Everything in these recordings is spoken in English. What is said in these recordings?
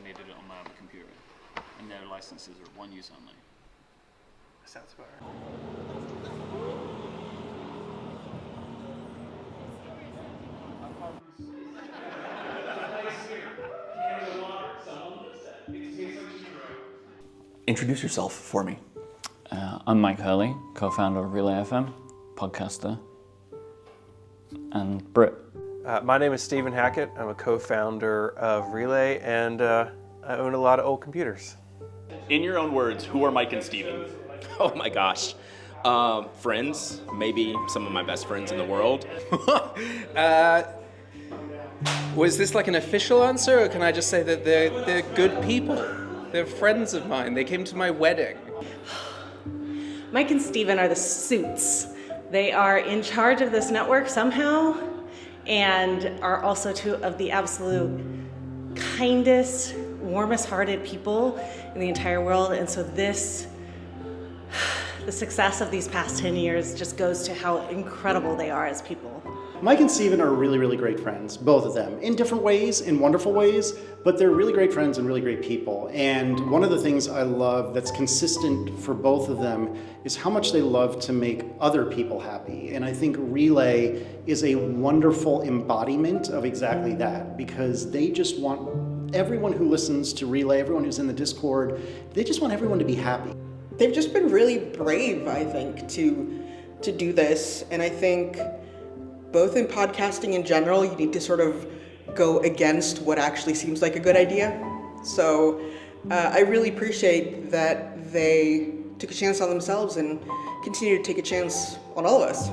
they did it on my own computer. And their licenses are one use only. Sounds about right. Introduce yourself for me. I'm Mike Hurley, co-founder of Relay FM, podcaster, and Brit. My name is Stephen Hackett. I'm a co-founder of Relay, and I own a lot of old computers. In your own words, who are Mike and Steven? Oh my gosh. Friends, maybe some of my best friends in the world. Was this like an official answer, or can I just say that they're good people? They're friends of mine. They came to my wedding. Mike and Steven are the suits. They are in charge of this network somehow, and are also two of the absolute kindest, warmest-hearted people in the entire world. And so the success of these past 10 years just goes to how incredible they are as people. Mike and Steven are really, really great friends, both of them, in different ways, in wonderful ways, but they're really great friends and really great people. And one of the things I love that's consistent for both of them is how much they love to make other people happy. And I think Relay is a wonderful embodiment of exactly that, because they just want everyone who listens to Relay, everyone who's in the Discord, they just want everyone to be happy. They've just been really brave, I think, to do this. And I think both in podcasting in general, you need to sort of go against what actually seems like a good idea. So I really appreciate that they took a chance on themselves and continue to take a chance on all of us.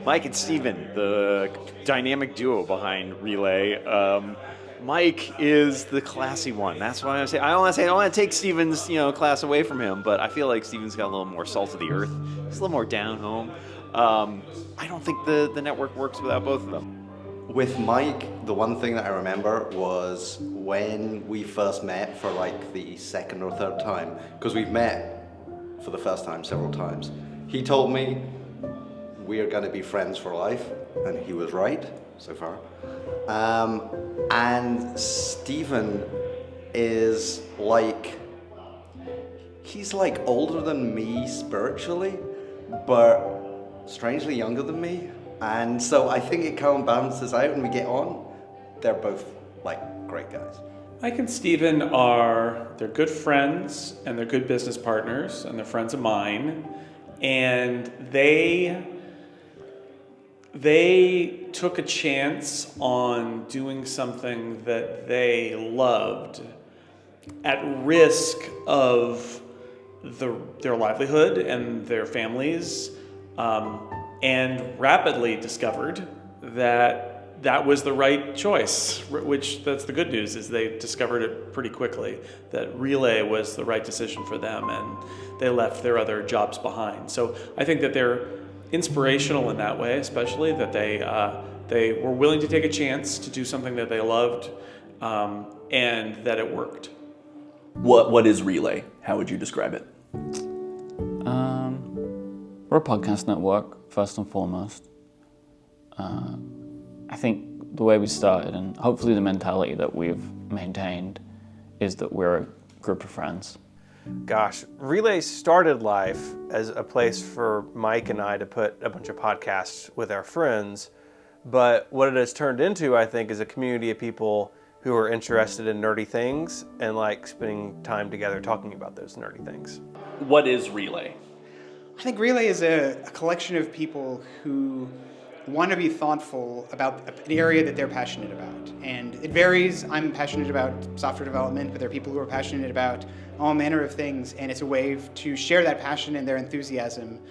Mike and Steven, the dynamic duo behind Relay. Mike is the classy one. That's why I don't want to take Steven's class away from him, but I feel like Steven's got a little more salt of the earth. He's a little more down home. I don't think the network works without both of them. With Mike, the one thing that I remember was when we first met for like the second or third time, because we've met for the first time several times. He told me we're going to be friends for life, and he was right so far. And Stephen is he's like older than me spiritually, but strangely younger than me, and so I think it kind of balances out and we get on. They're both like great guys. Mike and Steven they're good friends, and they're good business partners, and they're friends of mine, and they took a chance on doing something that they loved at risk of their livelihood and their families, and rapidly discovered that was the right choice, that's the good news, is they discovered it pretty quickly, that Relay was the right decision for them, and they left their other jobs behind. So I think that they're inspirational in that way, especially that they were willing to take a chance to do something that they loved, and that it worked. What is Relay? How would you describe it? We're a podcast network, first and foremost. I think the way we started, and hopefully the mentality that we've maintained, is that we're a group of friends. Gosh, Relay started life as a place for Mike and I to put a bunch of podcasts with our friends, but what it has turned into, I think, is a community of people who are interested in nerdy things and like spending time together talking about those nerdy things. What is Relay? I think Relay is a collection of people who want to be thoughtful about an area that they're passionate about. And it varies. I'm passionate about software development, but there are people who are passionate about all manner of things, and it's a way to share that passion and their enthusiasm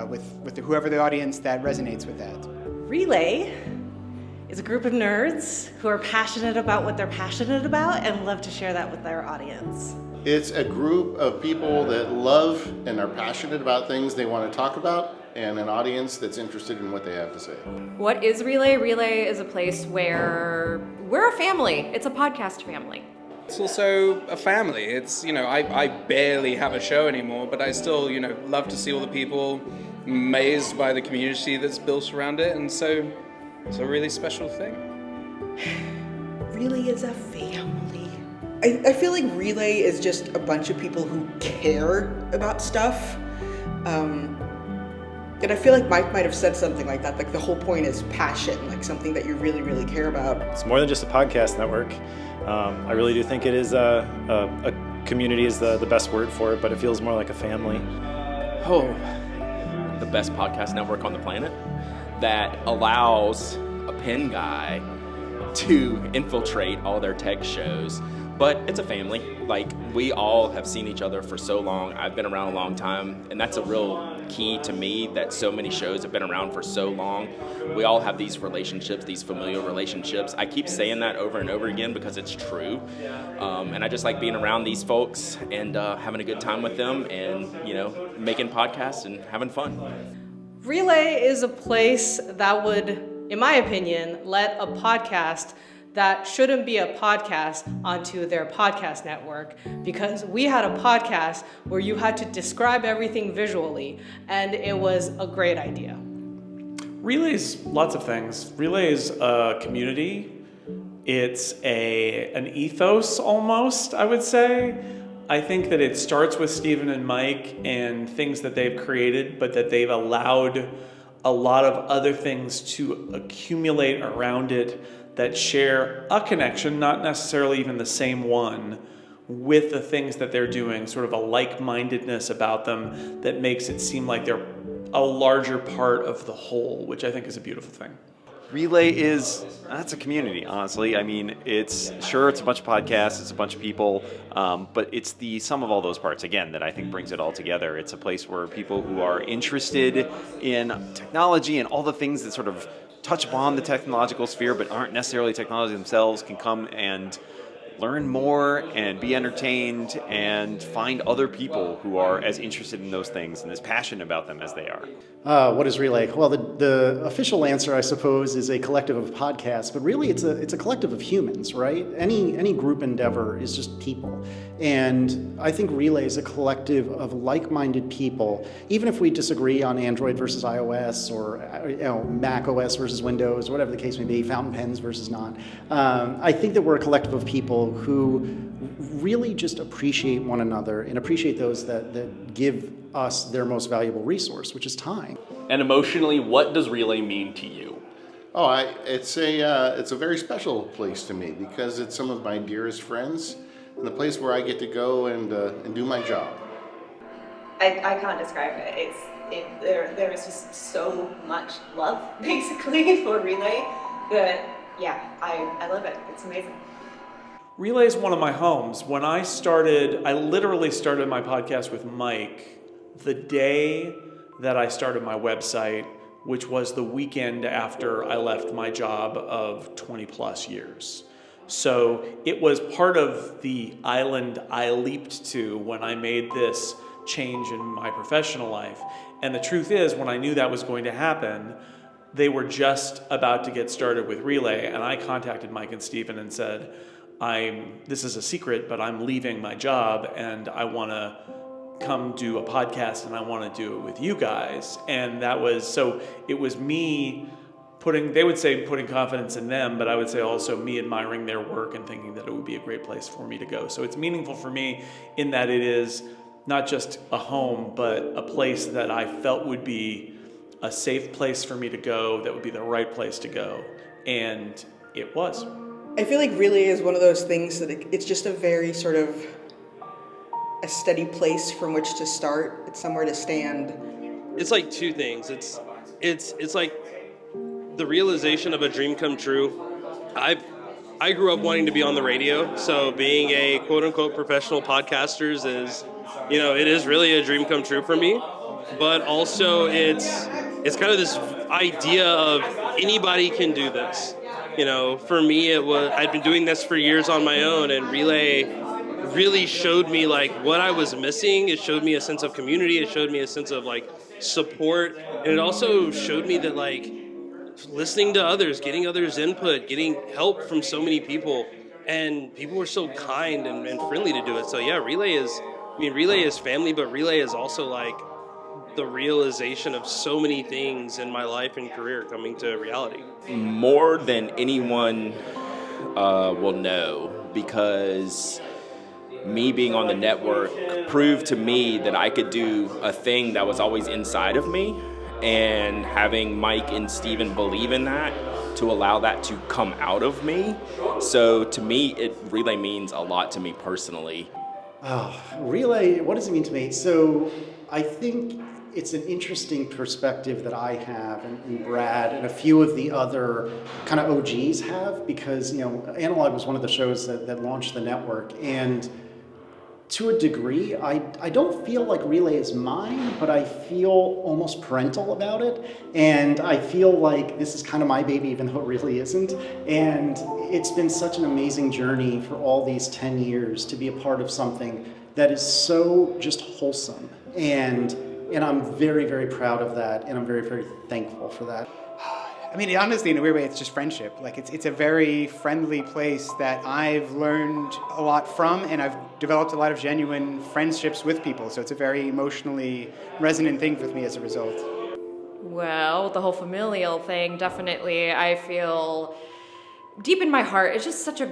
with whoever the audience that resonates with that. Relay is a group of nerds who are passionate about what they're passionate about and love to share that with their audience. It's a group of people that love and are passionate about things they want to talk about, and an audience that's interested in what they have to say. What is Relay? Relay is a place where we're a family. It's a podcast family. It's also a family. It's, I barely have a show anymore, but I still, love to see all the people, amazed by the community that's built around it, and so it's a really special thing. Relay is a family. I feel like Relay is just a bunch of people who care about stuff. And I feel like Mike might have said something like that, like the whole point is passion, like something that you really, really care about. It's more than just a podcast network. I really do think it is a community is the best word for it, but it feels more like a family. Oh, the best podcast network on the planet that allows a pen guy to infiltrate all their tech shows. But it's a family. Like, we all have seen each other for so long. I've been around a long time, and that's a real key to me, that so many shows have been around for so long. We all have these relationships, these familial relationships. I keep saying that over and over again because it's true. And I just like being around these folks and having a good time with them and, making podcasts and having fun. Relay is a place that would, in my opinion, let a podcast that shouldn't be a podcast onto their podcast network, because we had a podcast where you had to describe everything visually, and it was a great idea. Relay's lots of things. Relay's a community. It's an ethos almost, I would say. I think that it starts with Stephen and Mike and things that they've created, but that they've allowed a lot of other things to accumulate around it that share a connection, not necessarily even the same one, with the things that they're doing, sort of a like-mindedness about them that makes it seem like they're a larger part of the whole, which I think is a beautiful thing. Relay that's a community, honestly. I mean, it's a bunch of podcasts, it's a bunch of people, but it's the sum of all those parts, again, that I think brings it all together. It's a place where people who are interested in technology and all the things that sort of touch upon the technological sphere but aren't necessarily technology themselves can come and learn more and be entertained and find other people who are as interested in those things and as passionate about them as they are. What is Relay? Well, the official answer, I suppose, is a collective of podcasts, but really it's a collective of humans, right? Any group endeavor is just people. And I think Relay is a collective of like-minded people, even if we disagree on Android versus iOS or Mac OS versus Windows, whatever the case may be, fountain pens versus not. I think that we're a collective of people who really just appreciate one another and appreciate those that give us their most valuable resource, which is time. And emotionally, what does Relay mean to you? It's a very special place to me because it's some of my dearest friends and the place where I get to go and do my job. I can't describe it. There is just so much love, basically, for Relay that, I love it. It's amazing. Relay is one of my homes. When I literally started my podcast with Mike the day that I started my website, which was the weekend after I left my job of 20 plus years. So it was part of the island I leaped to when I made this change in my professional life. And the truth is, when I knew that was going to happen, they were just about to get started with Relay, and I contacted Mike and Stephen and said, this is a secret, but I'm leaving my job and I want to come do a podcast and I want to do it with you guys. And it was me they would say putting confidence in them, but I would say also me admiring their work and thinking that it would be a great place for me to go. So it's meaningful for me in that it is not just a home, but a place that I felt would be a safe place for me to go, that would be the right place to go. And it was. I feel like Relay is one of those things that it's just a very sort of a steady place from which to start. It's somewhere to stand. It's like two things. It's like the realization of a dream come true. I grew up wanting to be on the radio, so being a quote unquote professional podcaster is, it is really a dream come true for me. But also it's kind of this idea of anybody can do this. For me, I'd been doing this for years on my own, and Relay really showed me like what I was missing. It showed me a sense of community. It showed me a sense of like support, and it also showed me that like listening to others, getting others' input, getting help from so many people, and people were so kind and friendly to do it. So yeah, Relay is family, but Relay is also like the realization of so many things in my life and career coming to reality. More than anyone will know, because me being on the network proved to me that I could do a thing that was always inside of me, and having Mike and Steven believe in that to allow that to come out of me. So to me, it Relay means a lot to me personally. Oh, Relay, what does it mean to me? So I think it's an interesting perspective that I have and Brad and a few of the other kind of OGs have, because, you know, Analog was one of the shows that launched the network. And to a degree, I don't feel like Relay is mine, but I feel almost parental about it. And I feel like this is kind of my baby, even though it really isn't. And it's been such an amazing journey for all these 10 years to be a part of something that is so just wholesome. And I'm very, very proud of that, and I'm very, very thankful for that. I mean, honestly, in a weird way, it's just friendship. Like, it's a very friendly place that I've learned a lot from, and I've developed a lot of genuine friendships with people. So it's a very emotionally resonant thing with me as a result. Well, the whole familial thing, definitely, I feel deep in my heart, it's just such a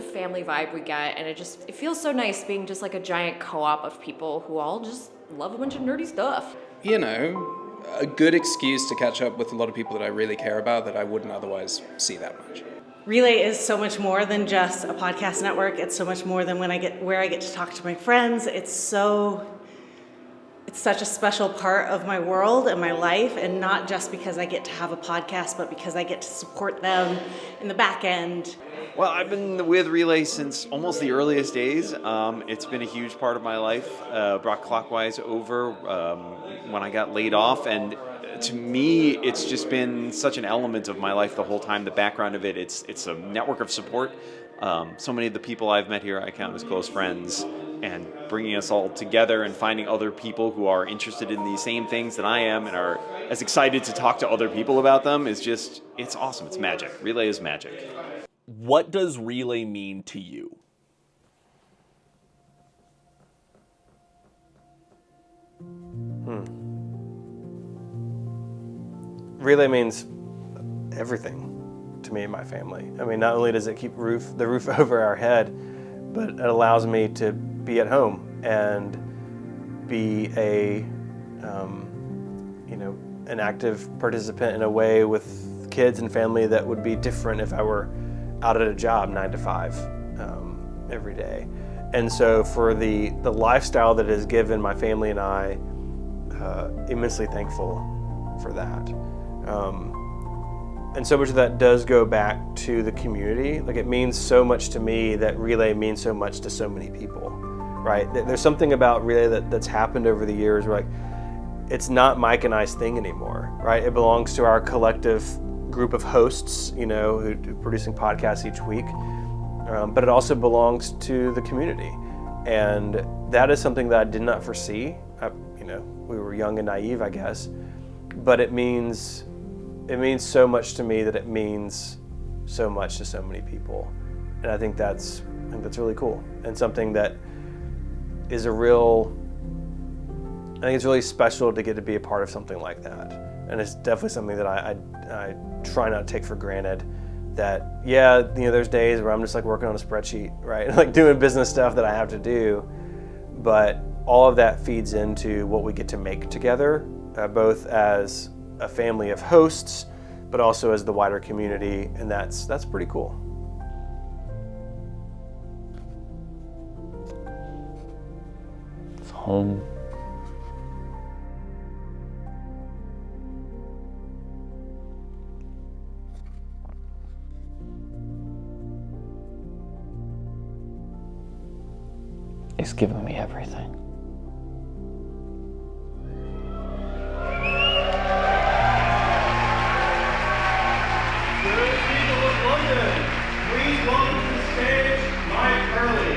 family vibe we get, and it feels so nice being just like a giant co-op of people who all just love a bunch of nerdy stuff. You know, a good excuse to catch up with a lot of people that I really care about that I wouldn't otherwise see that much. Relay is so much more than just a podcast network. It's so much more than where I get to talk to my friends. It's such a special part of my world and my life, and not just because I get to have a podcast, but because I get to support them in the back end. Well, I've been with Relay since almost the earliest days. It's been a huge part of my life. Brought Clockwise over when I got laid off, and to me, it's just been such an element of my life the whole time. The background of it, it's a network of support. So many of the people I've met here I count as close friends, and bringing us all together and finding other people who are interested in the same things that I am and are as excited to talk to other people about them is just, it's awesome. It's magic. Relay is magic. What does Relay mean to you? Relay means everything to me and my family. I mean, not only does it keep the roof over our head, but it allows me to be at home and be an active participant in a way with kids and family that would be different if I were out at a job 9 to 5 every day. And so for the lifestyle that is given my family and I, immensely thankful for that. And so much of that does go back to the community. Like, it means so much to me that Relay means so much to so many people, right? There's something about Relay that's happened over the years where, like, it's not Mike and I's thing anymore, right? It belongs to our collective group of hosts, who are producing podcasts each week. But it also belongs to the community. And that is something that I did not foresee. We were young and naive, I guess. But it means so much to me that it means so much to so many people. And I think that's really cool, and something that is I think it's really special to get to be a part of something like that. And it's definitely something that I try not to take for granted. That, there's days where I'm just like working on a spreadsheet, right? Like doing business stuff that I have to do. But all of that feeds into what we get to make together, both as a family of hosts, but also as the wider community, and that's pretty cool. Home. It's given me everything. Good people of London, please welcome to the stage Mike Hurley.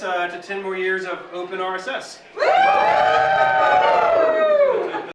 to 10 more years of open RSS.